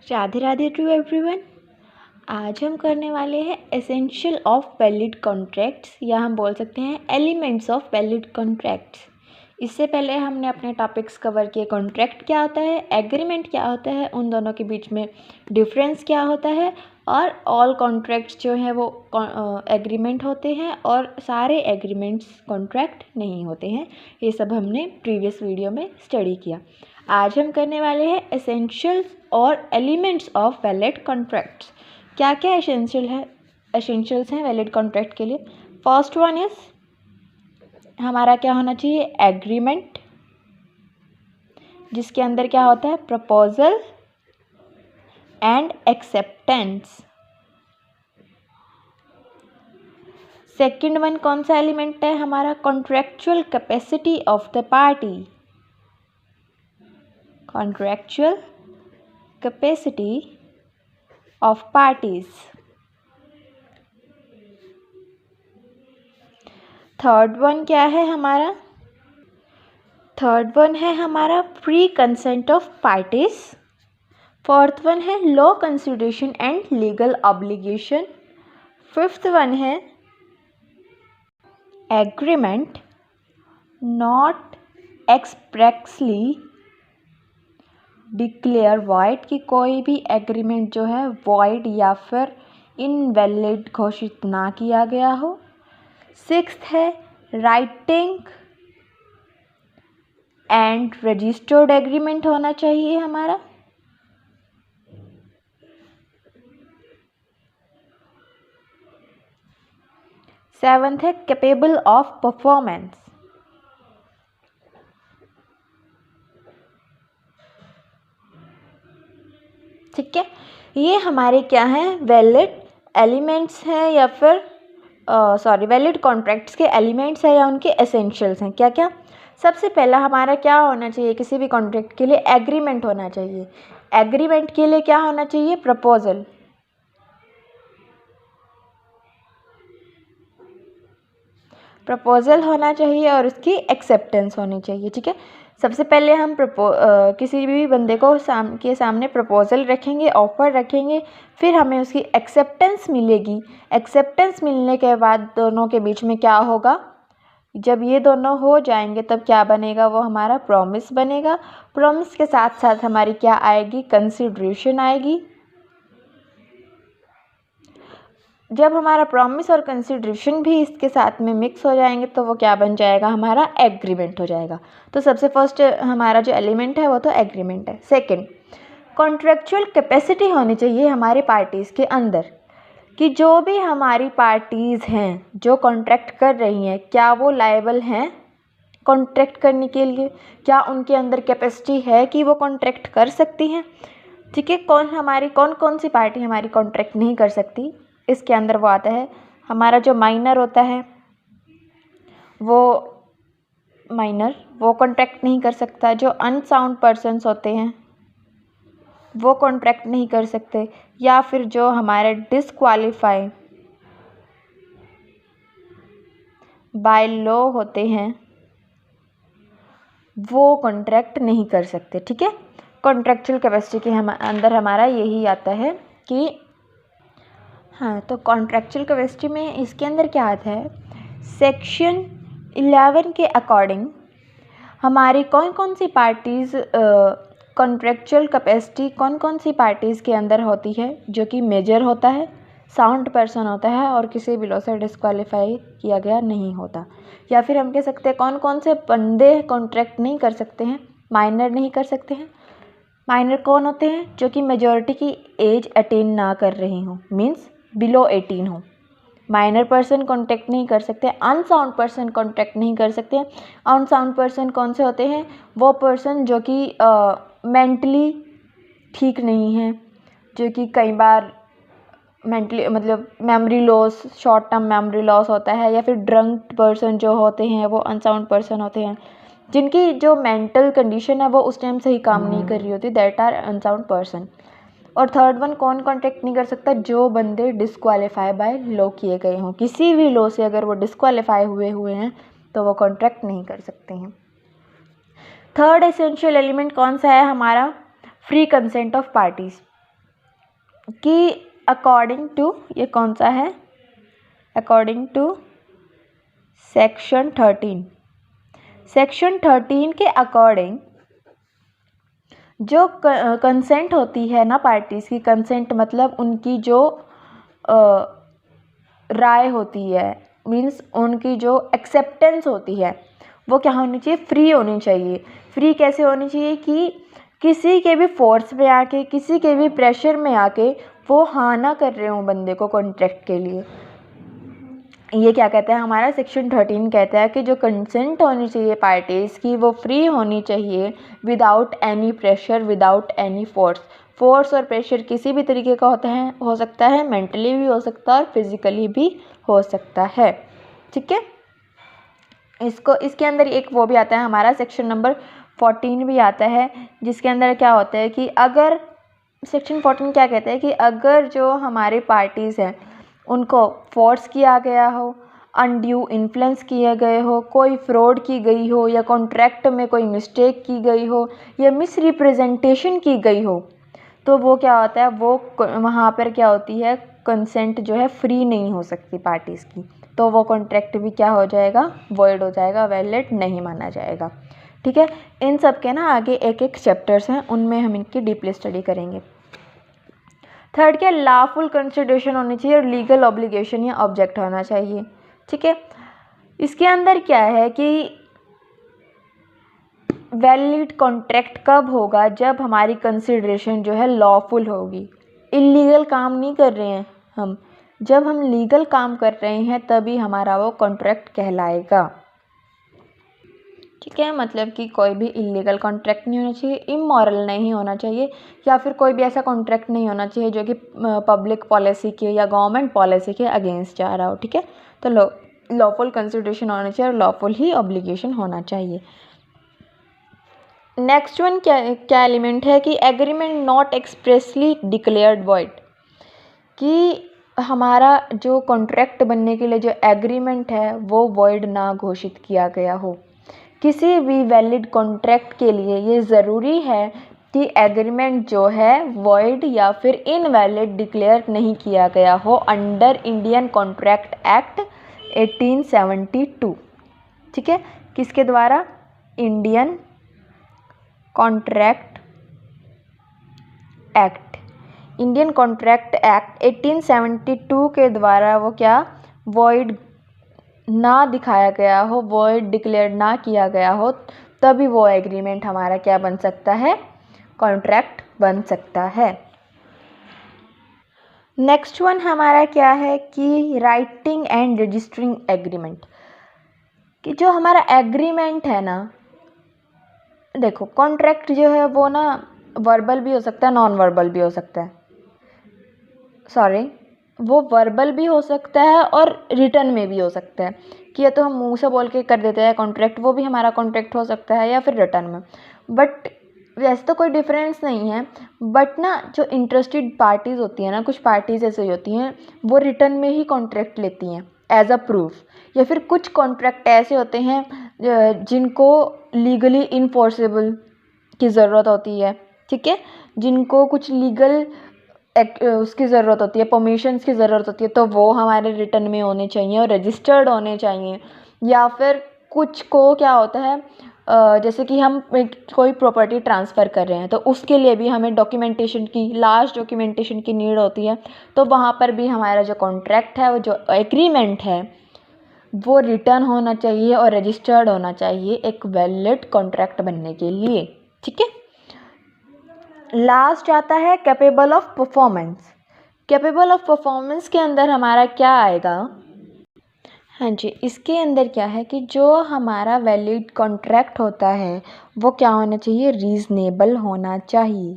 Radhe Radhe to everyone. आज हम करने वाले हैं एसेंशियल ऑफ वैलिड कॉन्ट्रैक्ट्स, या हम बोल सकते हैं एलिमेंट्स ऑफ वैलिड कॉन्ट्रैक्ट्स। इससे पहले हमने अपने टॉपिक्स कवर किए। कॉन्ट्रैक्ट क्या होता है, एग्रीमेंट क्या होता है, उन दोनों के बीच में डिफरेंस क्या होता है, और ऑल कॉन्ट्रैक्ट्स जो हैं वो एग्रीमेंट होते हैं और सारे एग्रीमेंट्स कॉन्ट्रैक्ट नहीं होते हैं। ये सब हमने प्रीवियस वीडियो में स्टडी किया। आज हम करने वाले हैं एसेंशियल्स और एलिमेंट्स ऑफ वैलिड कॉन्ट्रैक्ट्स। क्या क्या एसेंशियल्स हैं वैलिड कॉन्ट्रैक्ट के लिए। फर्स्ट वन इज हमारा क्या होना चाहिए, एग्रीमेंट, जिसके अंदर क्या होता है, proposal and acceptance. Second one कौन सा एलिमेंट है हमारा, contractual capacity of the party. Contractual capacity of parties. Third one क्या है हमारा, थर्ड वन है हमारा free consent of parties. Fourth one है law consideration and legal obligation. Fifth one है agreement not expressly declare void, कि कोई भी एग्रीमेंट जो है वॉइड या फिर इनवैलिड घोषित ना किया गया हो। सिक्स्थ है राइटिंग एंड रजिस्टर्ड एग्रीमेंट होना चाहिए हमारा। सेवंथ है कैपेबल ऑफ परफॉर्मेंस। ठीक है, ये हमारे क्या हैं, वैलिड एलिमेंट्स हैं या फिर वैलिड कॉन्ट्रैक्ट्स के एलिमेंट्स हैं या उनके एसेंशियल्स हैं। क्या क्या, सबसे पहला हमारा क्या होना चाहिए, किसी भी कॉन्ट्रैक्ट के लिए एग्रीमेंट होना चाहिए। एग्रीमेंट के लिए क्या होना चाहिए, प्रपोजल। प्रपोजल होना चाहिए और उसकी एक्सेप्टेंस होनी चाहिए। ठीक है, सबसे पहले हम किसी भी बंदे को के सामने प्रपोजल रखेंगे, ऑफर रखेंगे, फिर हमें उसकी एक्सेप्टेंस मिलेगी। एक्सेप्टेंस मिलने के बाद दोनों के बीच में क्या होगा, जब ये दोनों हो जाएंगे तब क्या बनेगा, वो हमारा प्रॉमिस बनेगा। प्रॉमिस के साथ साथ हमारी क्या आएगी, कंसिडरेशन आएगी। जब हमारा प्रॉमिस और कंसिडरेशन भी इसके साथ में मिक्स हो जाएंगे तो वो क्या बन जाएगा, हमारा एग्रीमेंट हो जाएगा। तो सबसे फर्स्ट हमारा जो एलिमेंट है वो तो एग्रीमेंट है। सेकंड, कॉन्ट्रैक्चुअल कैपेसिटी होनी चाहिए हमारी पार्टीज़ के अंदर, कि जो भी हमारी पार्टीज़ हैं जो कॉन्ट्रैक्ट कर रही हैं, क्या वो लायबल हैं कॉन्ट्रैक्ट करने के लिए, क्या उनके अंदर कैपेसिटी है कि वो कॉन्ट्रैक्ट कर सकती हैं। ठीक है, कौन कौन सी पार्टी हमारी कॉन्ट्रैक्ट नहीं कर सकती, इसके अंदर वो आता है हमारा जो माइनर होता है, वो कॉन्ट्रैक्ट नहीं कर सकता। जो अनसाउंड पर्सन्स होते हैं वो कॉन्ट्रैक्ट नहीं कर सकते, या फिर जो हमारे डिसक्वालीफाई बाय लॉ होते हैं वो कॉन्ट्रैक्ट नहीं कर सकते। ठीक है, कॉन्ट्रैक्चुअल कैपेसिटी के अंदर हमारा यही आता है कि हाँ, तो कॉन्ट्रैक्चुअल कैपेसिटी में इसके अंदर क्या आता है, सेक्शन 11 के अकॉर्डिंग हमारी कौन कौन सी पार्टीज़ कॉन्ट्रैक्चुअल कैपेसिटी कौन कौन सी पार्टीज़ के अंदर होती है, जो कि मेजर होता है, साउंड पर्सन होता है और किसी भी लॉ से डिस्क्वालीफाई किया गया नहीं होता। या फिर हम कह सकते हैं कौन कौन से बंदे कॉन्ट्रैक्ट नहीं कर सकते हैं, माइनर नहीं कर सकते हैं। माइनर कौन होते हैं, जो कि मेजॉरिटी की एज अटेन ना कर रही हों, मीन्स बिलो 18 हो। माइनर पर्सन कॉन्ट्रैक्ट नहीं कर सकते। अनसाउंड पर्सन कॉन्ट्रैक्ट नहीं कर सकते। अनसाउंड पर्सन कौन से होते हैं, वो पर्सन जो कि मेंटली ठीक नहीं है, जो कि कई बार मेंटली मतलब memory loss, short term memory loss होता है, या फिर ड्रंक पर्सन जो होते हैं वो अनसाउंड पर्सन होते हैं, जिनकी जो मेंटल कंडीशन है वो उस टाइम सही काम नहीं कर रही होती, दैट आर अनसाउंड पर्सन। और थर्ड वन कौन कॉन्ट्रैक्ट नहीं कर सकता, जो बंदे डिस्क्वालीफाई बाय लॉ किए गए हों, किसी भी लॉ से अगर वो डिस्क्वालीफाई हुए हैं तो वो कॉन्ट्रैक्ट नहीं कर सकते हैं। थर्ड एसेंशियल एलिमेंट कौन सा है हमारा, फ्री कंसेंट ऑफ पार्टीज़। कि अकॉर्डिंग टू, ये कौन सा है, अकॉर्डिंग टू सेक्शन 13 के अकॉर्डिंग जो कंसेंट होती है ना पार्टीज़ की, कंसेंट मतलब उनकी जो राय होती है, मीन्स उनकी जो एक्सेप्टेंस होती है, वो क्या होनी चाहिए, फ्री होनी चाहिए। फ्री कैसे होनी चाहिए कि किसी के भी फोर्स में आके, किसी के भी प्रेशर में आके वो हाँ ना कर रहे हों बंदे को कॉन्ट्रैक्ट के लिए। ये क्या कहता है हमारा सेक्शन 13 कहता है कि जो कंसेंट होनी चाहिए पार्टीज़ की वो फ्री होनी चाहिए, without any pressure, without any force और प्रेशर किसी भी तरीके का हो सकता है, मेंटली भी हो सकता है और फिजिकली भी हो सकता है। ठीक है, इसके अंदर एक वो भी आता है हमारा सेक्शन नंबर 14 भी आता है, जिसके अंदर क्या होता है कि अगर सेक्शन 14 क्या कहता है कि अगर जो हमारे पार्टीज़ हैं उनको फोर्स किया गया हो, अनड्यू इन्फ्लुएंस किए गए हो, कोई फ्रॉड की गई हो, या कॉन्ट्रैक्ट में कोई मिस्टेक की गई हो, या मिस रिप्रेजेंटेशन की गई हो, तो वो क्या होता है, वो वहाँ पर क्या होती है, कंसेंट जो है फ्री नहीं हो सकती पार्टीज़ की, तो वो कॉन्ट्रैक्ट भी क्या हो जाएगा, वॉइड हो जाएगा, वैलिड नहीं माना जाएगा। ठीक है, इन सब के ना आगे एक एक चैप्टर्स हैं, उनमें हम इनकी डीपली स्टडी करेंगे। थर्ड क्या, लॉफुल कंसिडरेशन होनी चाहिए और लीगल ऑब्लिगेशन या ऑब्जेक्ट होना चाहिए। ठीक है, इसके अंदर क्या है कि वैलिड कॉन्ट्रैक्ट कब होगा, जब हमारी कंसिडरेशन जो है लॉफुल होगी। इलीगल काम नहीं कर रहे हैं हम, जब हम लीगल काम कर रहे हैं तभी हमारा वो कॉन्ट्रैक्ट कहलाएगा। ठीक है, मतलब कि कोई भी इलीगल कॉन्ट्रैक्ट नहीं होना चाहिए, इमोरल नहीं होना चाहिए, या फिर कोई भी ऐसा कॉन्ट्रैक्ट नहीं होना चाहिए जो कि पब्लिक पॉलिसी के या गवर्नमेंट पॉलिसी के अगेंस्ट जा रहा हो। ठीक है, तो लॉफुल कंसिडरेशन होना चाहिए और लॉफुल ही ऑब्लिगेशन होना चाहिए। नेक्स्ट वन क्या एलिमेंट है कि agreement not expressly declared void, कि हमारा जो कॉन्ट्रैक्ट बनने के लिए जो एग्रीमेंट है वो वॉइड ना घोषित किया गया हो। किसी भी वैलिड कॉन्ट्रैक्ट के लिए ये ज़रूरी है कि एग्रीमेंट जो है वॉइड या फिर इनवैलिड डिक्लेयर नहीं किया गया हो अंडर इंडियन कॉन्ट्रैक्ट एक्ट 1872। ठीक है, किसके द्वारा, Indian contract act, Indian contract act 1872 के द्वारा वो क्या, वॉइड ना दिखाया गया हो, वॉइड डिक्लेयर ना किया गया हो, तभी वो एग्रीमेंट हमारा क्या बन सकता है, कॉन्ट्रैक्ट बन सकता है। नेक्स्ट वन हमारा क्या है कि राइटिंग एंड रजिस्टरिंग एग्रीमेंट, कि जो हमारा एग्रीमेंट है ना, देखो कॉन्ट्रैक्ट जो है वो ना वर्बल भी हो सकता है, नॉन वर्बल भी हो सकता है, वो वर्बल भी हो सकता है और रिटर्न में भी हो सकता है, कि या तो हम मुंह से बोल के कर देते हैं कॉन्ट्रैक्ट, वो भी हमारा कॉन्ट्रैक्ट हो सकता है, या फिर रिटर्न में। बट वैसे तो कोई डिफरेंस नहीं है, बट ना जो इंटरेस्टेड पार्टीज़ होती हैं ना, कुछ पार्टीज़ ऐसी होती हैं वो रिटर्न में ही कॉन्ट्रैक्ट लेती हैं एज अ प्रूफ, या फिर कुछ कॉन्ट्रैक्ट ऐसे होते हैं जिनको लीगली इन्फोर्सेबल की ज़रूरत होती है। ठीक है, जिनको कुछ लीगल उसकी ज़रूरत होती है, परमिशंस की ज़रूरत होती है, तो वो हमारे रिटर्न में होने चाहिए और रजिस्टर्ड होने चाहिए। या फिर कुछ को क्या होता है, जैसे कि हम कोई प्रॉपर्टी ट्रांसफ़र कर रहे हैं तो उसके लिए भी हमें डॉक्यूमेंटेशन की, लास्ट डॉक्यूमेंटेशन की नीड होती है, तो वहाँ पर भी हमारा जो कॉन्ट्रैक्ट है, वो जो एग्रीमेंट है, वो रिटर्न होना चाहिए और रजिस्टर्ड होना चाहिए एक वैलिड कॉन्ट्रैक्ट बनने के लिए। ठीक है, लास्ट आता है capable of performance. Capable of performance के अंदर हमारा क्या आएगा, हाँ जी, इसके अंदर क्या है कि जो हमारा वैलिड कॉन्ट्रैक्ट होता है वो क्या होना चाहिए, रीज़नेबल होना चाहिए,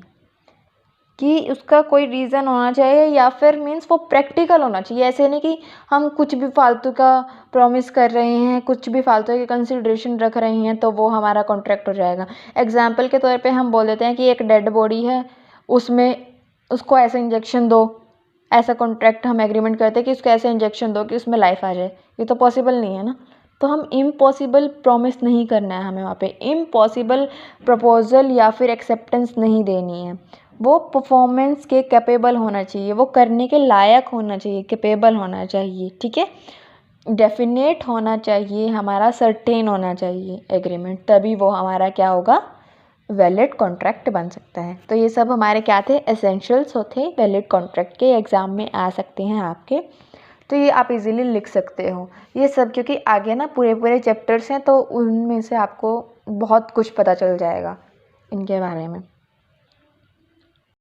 कि उसका कोई रीज़न होना चाहिए, या फिर मीन्स वो प्रैक्टिकल होना चाहिए। ऐसे नहीं कि हम कुछ भी फालतू का प्रॉमिस कर रहे हैं, कुछ भी फालतू की कंसिडरेशन रख रहे हैं तो वो हमारा कॉन्ट्रैक्ट हो जाएगा। एग्जाम्पल के तौर पे हम बोल देते हैं कि एक डेड बॉडी है, उसमें उसको ऐसा इंजेक्शन दो, ऐसा कॉन्ट्रैक्ट हम एग्रीमेंट करते हैं कि उसको ऐसे इंजेक्शन दो कि उसमें लाइफ आ जाए, ये तो पॉसिबल नहीं है ना। तो हम इम्पॉसिबल प्रॉमिस नहीं करना है, हमें वहाँ पे इम्पॉसिबल प्रपोजल या फिर एक्सेप्टेंस नहीं देनी है। वो परफॉर्मेंस के कैपेबल होना चाहिए, वो करने के लायक होना चाहिए, कैपेबल होना चाहिए, ठीक है। डेफिनेट होना चाहिए हमारा, सर्टेन होना चाहिए एग्रीमेंट, तभी वो हमारा क्या होगा, वैलिड कॉन्ट्रैक्ट बन सकता है। तो ये सब हमारे क्या थे, एसेंशियल्स होते वैलिड कॉन्ट्रैक्ट के, एग्ज़ाम में आ सकते हैं आपके। तो ये आप इजीली लिख सकते हो ये सब, क्योंकि आगे ना पूरे पूरे चैप्टर्स हैं, तो उनमें से आपको बहुत कुछ पता चल जाएगा इनके बारे में।